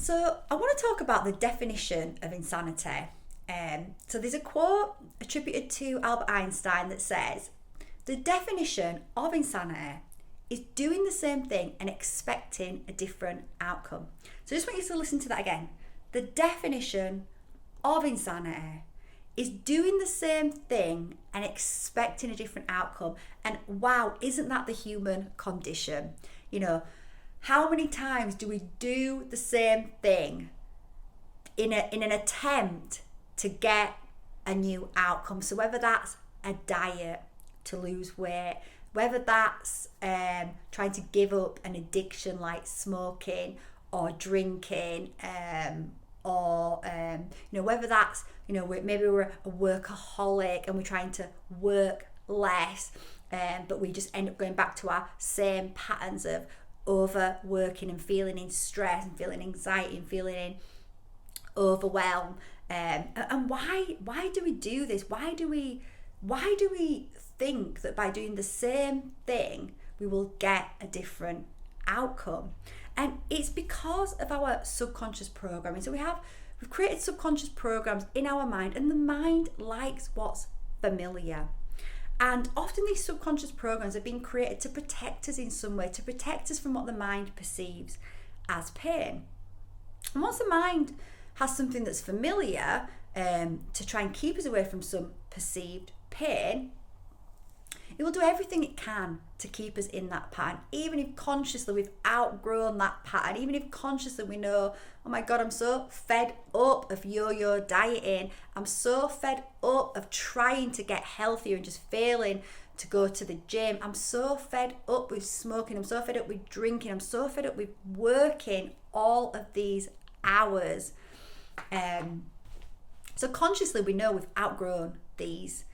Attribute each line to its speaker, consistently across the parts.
Speaker 1: So I want to talk about the definition of insanity. So there's a quote attributed to Albert Einstein that says, the definition of insanity is doing the same thing and expecting a different outcome. So I just want you to listen to that again. The definition of insanity is doing the same thing and expecting a different outcome. And wow, isn't that the human condition? You know, how many times do we do the same thing in an attempt to get a new outcome? So whether that's a diet to lose weight, whether that's trying to give up an addiction like smoking or drinking, or whether that's maybe we're a workaholic and we're trying to work less, but we just end up going back to our same patterns of overworking and feeling in stress and feeling anxiety and feeling in overwhelm. And why do we do this? Why do we think that by doing the same thing we will get a different outcome? And it's because of our subconscious programming. So we've created subconscious programs in our mind, and the mind likes what's familiar. And often these subconscious programs are being created to protect us in some way, to protect us from what the mind perceives as pain. And once the mind has something that's familiar, to try and keep us away from some perceived pain, it will do everything it can to keep us in that pattern, even if consciously we've outgrown that pattern, even if consciously we know, oh my God, I'm so fed up of yo-yo dieting, I'm so fed up of trying to get healthier and just failing to go to the gym, I'm so fed up with smoking, I'm so fed up with drinking, I'm so fed up with working all of these hours. So consciously we know we've outgrown these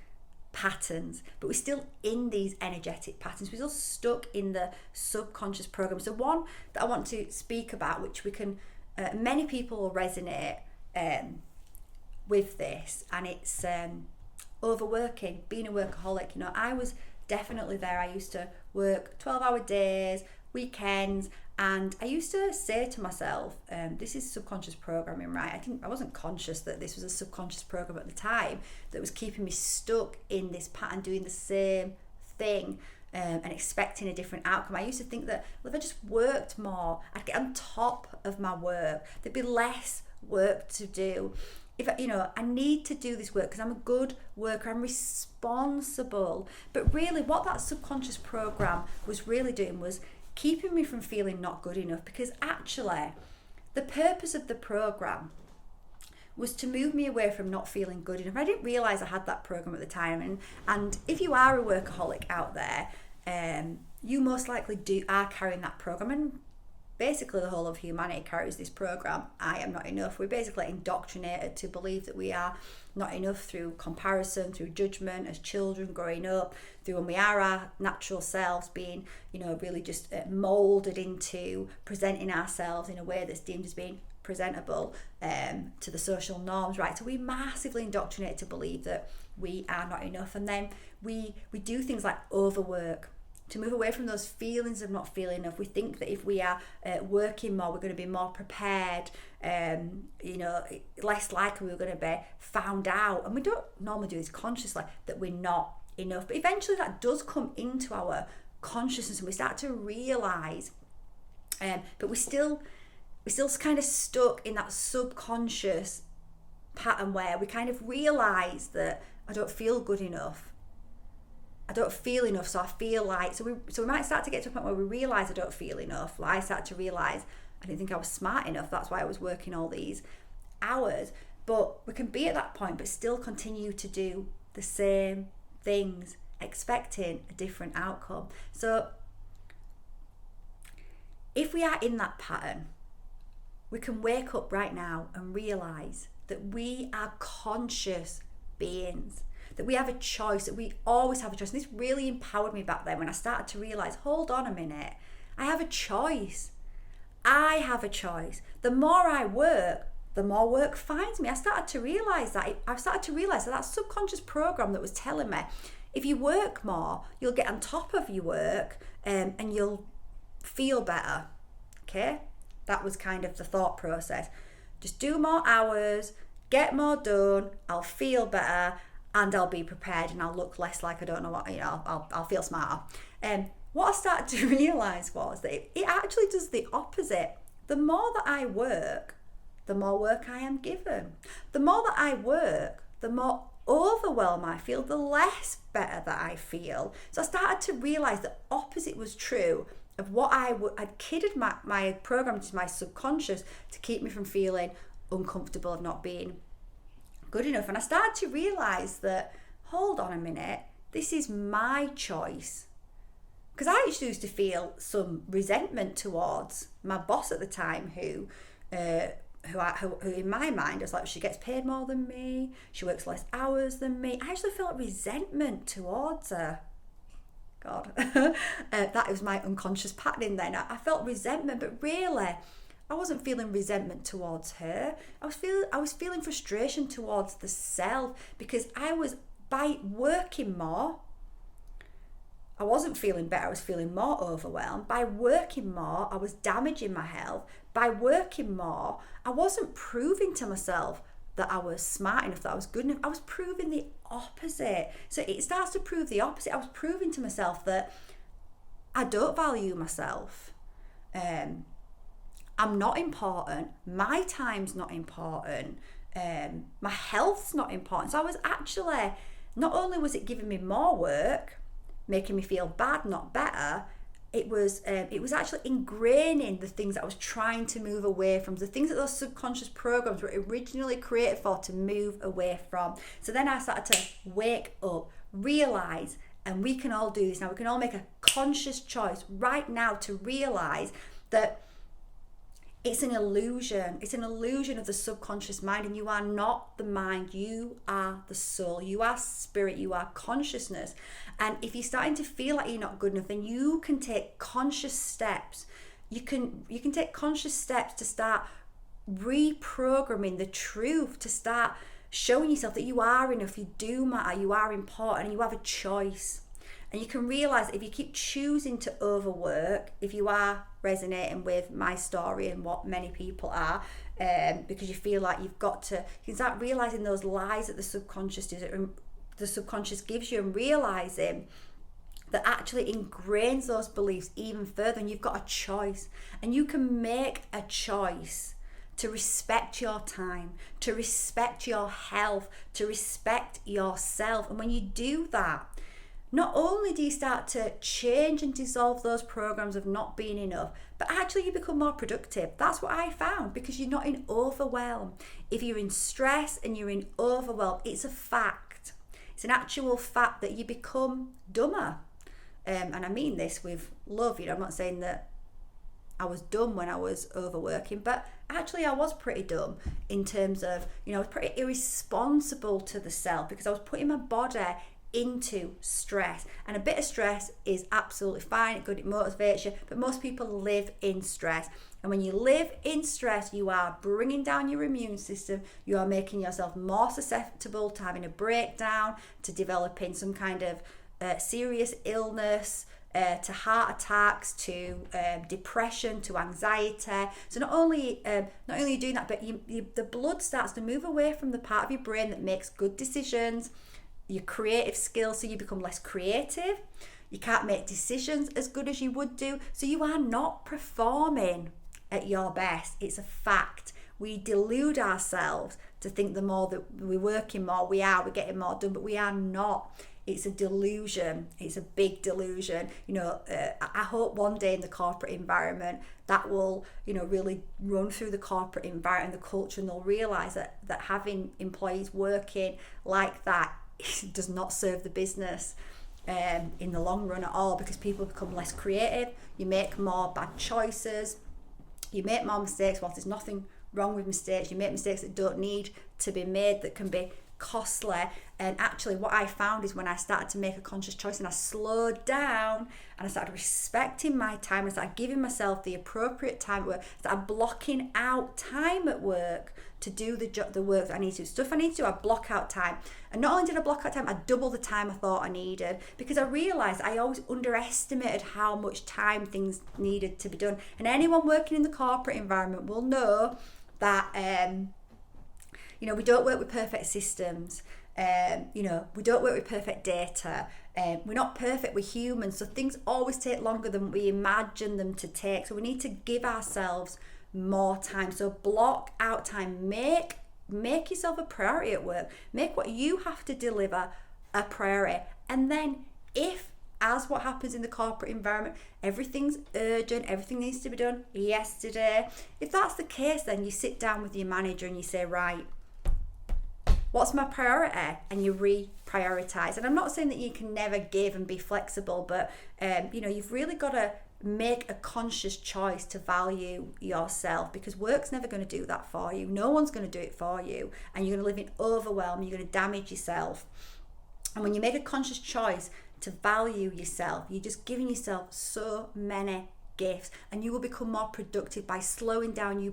Speaker 1: patterns, but we're still in these energetic patterns. We're still stuck in the subconscious program. So one that I want to speak about, which we can, many people will resonate with this, and it's overworking, being a workaholic. I was definitely there. I used to work 12-hour days, weekends, and I used to say to myself, this is subconscious programming, right? I wasn't conscious that this was a subconscious program at the time that was keeping me stuck in this pattern, doing the same thing, and expecting a different outcome. I used to think that if I just worked more, I'd get on top of my work. There'd be less work to do. If I need to do this work because I'm a good worker, I'm responsible. But really what that subconscious program was really doing was keeping me from feeling not good enough, because actually the purpose of the program was to move me away from not feeling good enough. I didn't realize I had that program at the time, and if you are a workaholic out there, you most likely are carrying that program, and basically the whole of humanity carries this program. I am not enough. We're basically indoctrinated to believe that we are not enough through comparison, through judgment as children growing up, through when we are our natural selves being, really just molded into presenting ourselves in a way that's deemed as being presentable to the social norms, right? So we massively indoctrinated to believe that we are not enough, and then we do things like overwork to move away from those feelings of not feeling enough. We think that if we are working more, we're going to be more prepared, less likely we're going to be found out. And we don't normally do this consciously, that we're not enough. But eventually that does come into our consciousness, and we start to realise, but we're still kind of stuck in that subconscious pattern where we kind of realise that I don't feel good enough. I don't feel enough, so I feel like, so we might start to get to a point where we realise I don't feel enough. Like I start to realise I didn't think I was smart enough, that's why I was working all these hours. But we can be at that point but still continue to do the same things, expecting a different outcome. So if we are in that pattern, we can wake up right now and realise that we are conscious beings, that we have a choice, that we always have a choice. And this really empowered me back then when I started to realise, hold on a minute, I have a choice. I have a choice. The more I work, the more work finds me. I started to realise that. That subconscious program that was telling me, if you work more, you'll get on top of your work, and you'll feel better. Okay? That was kind of the thought process. Just do more hours, get more done, I'll feel better, and I'll be prepared, and I'll look less like I don't know what, I'll feel smarter. What I started to realise was that it actually does the opposite. The more that I work, the more work I am given. The more that I work, the more overwhelmed I feel, the less better that I feel. So I started to realise the opposite was true of what I'd kidded my program to my subconscious to keep me from feeling uncomfortable of not being good enough. And I started to realise that, hold on a minute, this is my choice. Because I used to feel some resentment towards my boss at the time, who in my mind, I was like, she gets paid more than me, she works less hours than me. I actually felt resentment towards her. God, that was my unconscious pattern then. I felt resentment, but really, I wasn't feeling resentment towards her. I was feeling frustration towards the self, because by working more, I wasn't feeling better, I was feeling more overwhelmed. By working more, I was damaging my health. By working more, I wasn't proving to myself that I was smart enough, that I was good enough. I was proving the opposite. So it starts to prove the opposite. I was proving to myself that I don't value myself. I'm not important. My time's not important. My health's not important. So I was actually, not only was it giving me more work, making me feel bad, not better, it was actually ingraining the things that I was trying to move away from, the things that those subconscious programs were originally created for, to move away from. So then I started to wake up, realise, and we can all do this now, we can all make a conscious choice right now to realise that it's an illusion. It's an illusion of the subconscious mind, and you are not the mind. You are the soul. You are spirit. You are consciousness. And if you're starting to feel like you're not good enough, then you can take conscious steps. You can take conscious steps to start reprogramming the truth, to start showing yourself that you are enough, you do matter, you are important, and you have a choice. And you can realise if you keep choosing to overwork, if you are resonating with my story and what many people are, because you feel like you've got to, you can start realising those lies that the subconscious gives you, and realising that actually ingrains those beliefs even further, and you've got a choice. And you can make a choice to respect your time, to respect your health, to respect yourself. And when you do that, not only do you start to change and dissolve those programs of not being enough, but actually you become more productive. That's what I found, because you're not in overwhelm. If you're in stress and you're in overwhelm, it's a fact. It's an actual fact that you become dumber. And I mean this with love. I'm not saying that I was dumb when I was overworking, but actually I was pretty dumb in terms of, I was pretty irresponsible to the self, because I was putting my body into stress. And a bit of stress is absolutely fine, it's good, it motivates you, but most people live in stress. And when you live in stress, you are bringing down your immune system, you are making yourself more susceptible to having a breakdown, to developing some kind of serious illness, to heart attacks, to depression, to anxiety. So not only are you doing that, but the blood starts to move away from the part of your brain that makes good decisions, your creative skills, so you become less creative. You can't make decisions as good as you would do, so you are not performing at your best. It's a fact. We delude ourselves to think the more that we're working more, we're getting more done, but we are not. It's a delusion. It's a big delusion. I hope one day in the corporate environment that will, really run through the corporate environment, the culture, and they'll realise that having employees working like that does not serve the business in the long run at all, because people become less creative, you make more bad choices, you make more mistakes. Whilst there's nothing wrong with mistakes, you make mistakes that don't need to be made, that can be costly. And actually what I found is when I started to make a conscious choice and I slowed down and I started respecting my time, I started giving myself the appropriate time at work, I started blocking out time at work to do the work that I need to do. Stuff I need to do, I block out time. And not only did I block out time, I doubled the time I thought I needed, because I realised I always underestimated how much time things needed to be done. And anyone working in the corporate environment will know that we don't work with perfect systems. We don't work with perfect data. We're not perfect, we're humans, so things always take longer than we imagine them to take. So we need to give ourselves more time. So block out time. Make yourself a priority at work. Make what you have to deliver a priority. And then as what happens in the corporate environment, everything's urgent, everything needs to be done yesterday. If that's the case, then you sit down with your manager and you say, right, what's my priority? And you reprioritize. And I'm not saying that you can never give and be flexible, but you've really got to make a conscious choice to value yourself, because work's never going to do that for you. No one's going to do it for you, and you're going to live in overwhelm. You're going to damage yourself. And when you make a conscious choice to value yourself, you're just giving yourself so many gifts, and you will become more productive by slowing down. You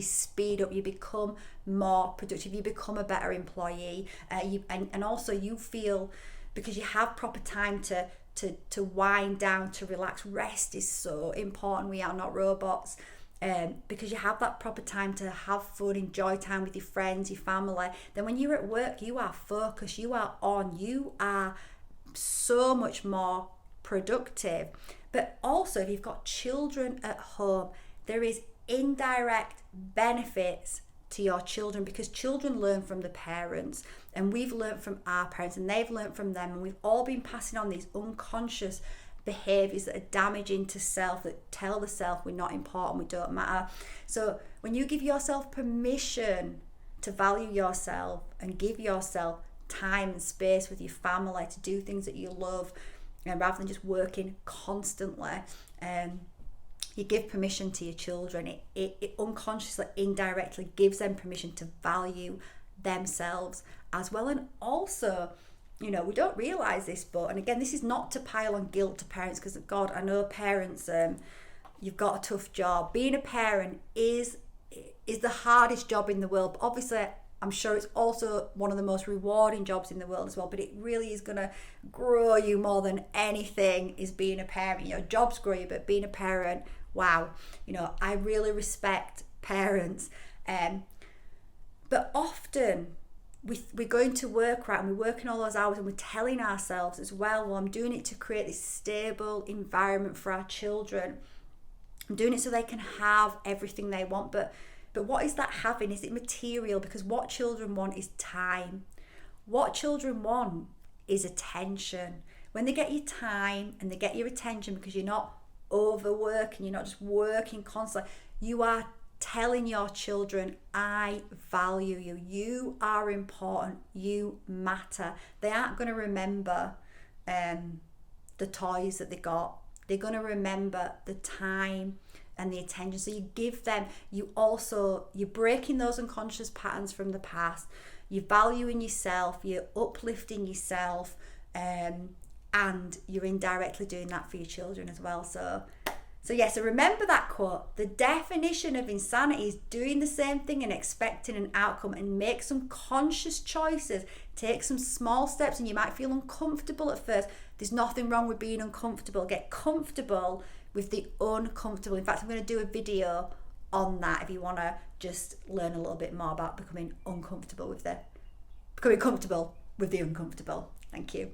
Speaker 1: speed up, you become more productive, you become a better employee, and also you feel, because you have proper time to wind down, to relax. Rest is so important. We are not robots. Because you have that proper time to have fun, enjoy time with your friends, your family. Then when you're at work, you are focused, you are on, you are so much more productive. But also, if you've got children at home, there is indirect benefits to your children, because children learn from the parents, and we've learned from our parents, and they've learned from them, and we've all been passing on these unconscious behaviours that are damaging to self, that tell the self we're not important, we don't matter. So when you give yourself permission to value yourself and give yourself time and space with your family to do things that you love, and rather than just working constantly, you give permission to your children. It unconsciously, indirectly gives them permission to value themselves as well. And also, we don't realise this, but, and again, this is not to pile on guilt to parents, because God, I know parents, you've got a tough job. Being a parent is the hardest job in the world, but obviously I'm sure it's also one of the most rewarding jobs in the world as well. But it really is going to grow you more than anything, is being a parent. Jobs grow you, but being a parent, wow. I really respect parents. But often we're going to work, right, and we're working all those hours, and we're telling ourselves as well, I'm doing it to create this stable environment for our children. I'm doing it so they can have everything they want. But what is that having? Is it material? Because what children want is time. What children want is attention. When they get your time and they get your attention, because you're not overworking, you're not just working constantly, you are telling your children, I value you. You are important. You matter. They aren't going to remember the toys that they got. They're going to remember the time and the attention. So you give them, you're breaking those unconscious patterns from the past. You're valuing yourself, you're uplifting yourself, and you're indirectly doing that for your children as well. So remember that quote. The definition of insanity is doing the same thing and expecting an outcome, and make some conscious choices. Take some small steps, and you might feel uncomfortable at first. There's nothing wrong with being uncomfortable. Get comfortable with the uncomfortable. In fact, I'm going to do a video on that if you want to just learn a little bit more about becoming comfortable with the uncomfortable. Thank you.